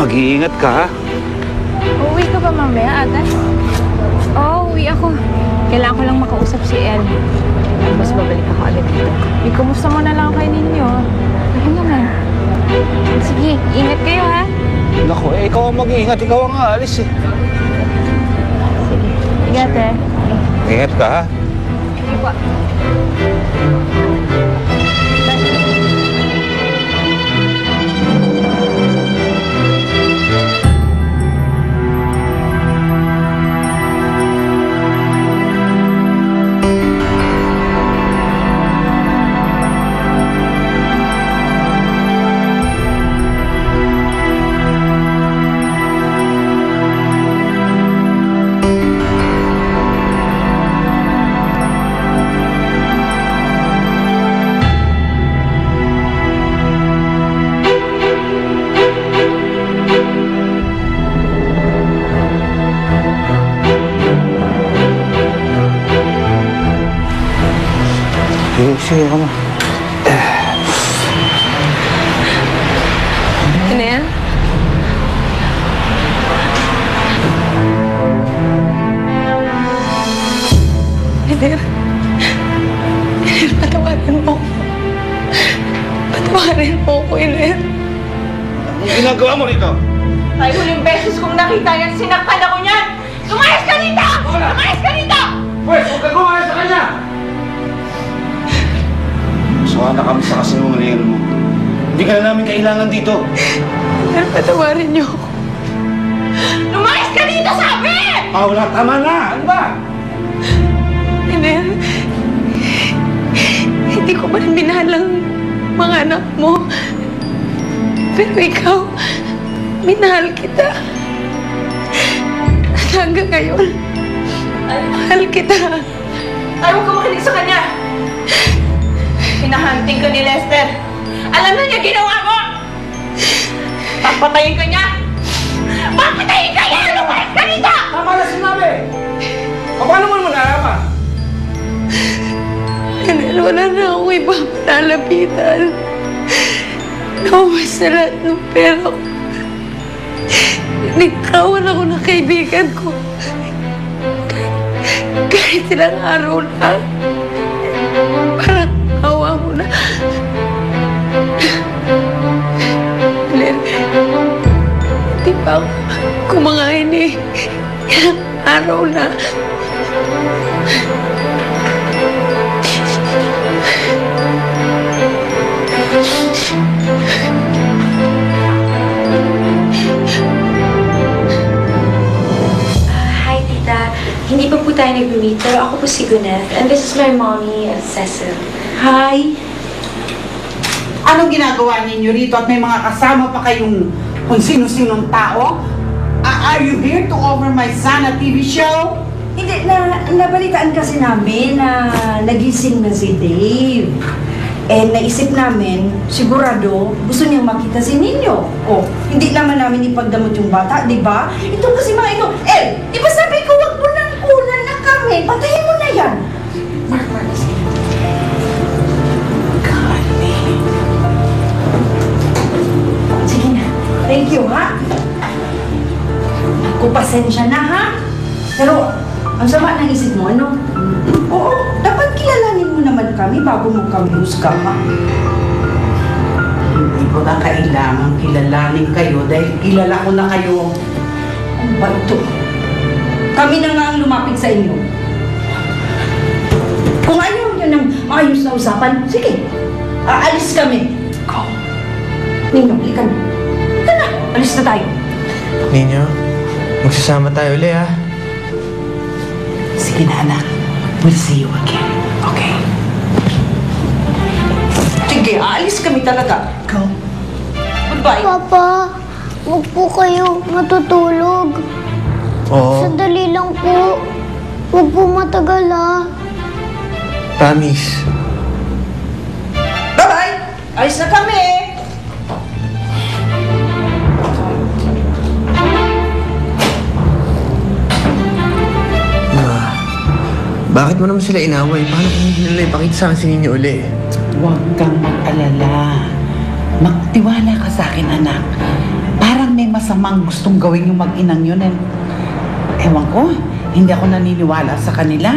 Mag-iingat ka, ha? Uuwi ka ba mamaya, ate? Oo, uwi ako. Kailangan ko lang makausap si El. Tapos babalik ako agad dito. Kumusta mo na lang kayo ninyo? Ano naman? Sige, ingat kayo, ha? Naku, ikaw ang mag-iingat. Ikaw ang aalis, eh. Sige. Ingat, eh. Ingat ka, ha? Sige po. Sige, kama. Ano yan? Eder. Patawarin mo. Patawarin mo ko, Eder. Anong ginagawa mo rito? Ay, huling beses kong nakita yan, sinaktan ako niyan! Lumayas ka dito! Lumayas ka dito! Pwes, huwag ka gumaya sa kanya! Suha na kami sa kasinungalingan mo. Hindi ka na namin kailangan dito. Eder, patawarin niyo ako. Lumayas ka dito, sabi! Wala, tama na! Ano ba? Eder, hindi ko ba rin minahal ang mga anak mo? Pero ikaw, minahal kita. At hanggang ngayon, mahal kita. Ay, huwag ka makinig sa kanya! Hinahunting ka ni Lester. Alam na niya ginawa mo! Papatayin ka niya! Papatayin ka niya! Lumayas ka dito! Tama na sinabi! Paano mo naman nalaman? Eder, wala na akong ibang nalapitan. Naubos na lahat ng pera ko. Nagkawan ako ng kaibigan ko. Kahit ilang araw lang. Parang awa mo na. Len, di ba ako kumakain eh. Ilang araw na. Hi, Tita. Hindi pa po tayo nag-meet, pero ako po si Gwyneth. And this is my mommy, Cecil. Hi! Anong ginagawa ninyo rito at may mga kasama pa kayong kung sino-sinong tao? Are you here to offer my son a TV show? Hindi, nabalitaan kasi namin na nagising na si Dave. Eh, naisip namin, sigurado, gusto niyang makita si Ninyo. Oh, hindi naman namin ipagdamot yung bata, di ba? Ito kasi mga ito. Eh, di ba sabi ko, wag mo nang kunan na kami. Patayin mo na yan. Mark, sige. Sige na. Thank you, ha? Naku, pasensya na, ha? Pero, ang sama ng isip mo, ano? Oo, dapat kilalanin mo naman kami bago mo kami husgahan. Hindi ko na kailangan kilalanin kayo dahil kilala ko na kayo. Ano ba ito? Kami na nga ang lumapit sa inyo. Kung ayaw nyo ng maayos na usapan, sige, aalis kami. Go. Ninyo, halika na. Halika na, alis na tayo. Ninyo, magsasama tayo ulit, ha? Sige na, anak. We'll see you again. Okay? Sige, aalis kami talaga. Go. Goodbye. Papa, huwag po kayo matutulog. Oo, Sandali lang po. Huwag po matagal promise. Bye-bye! Alis na kami! Bakit mo naman sila inaway? Paano kung hindi nila ipakita sa akin si Ninyo uli? Huwag kang mag-alala. Magtiwala ka sa akin, anak. Parang may masamang gustong gawin yung mag-inang yun. And, ewan ko, hindi ako naniniwala sa kanila.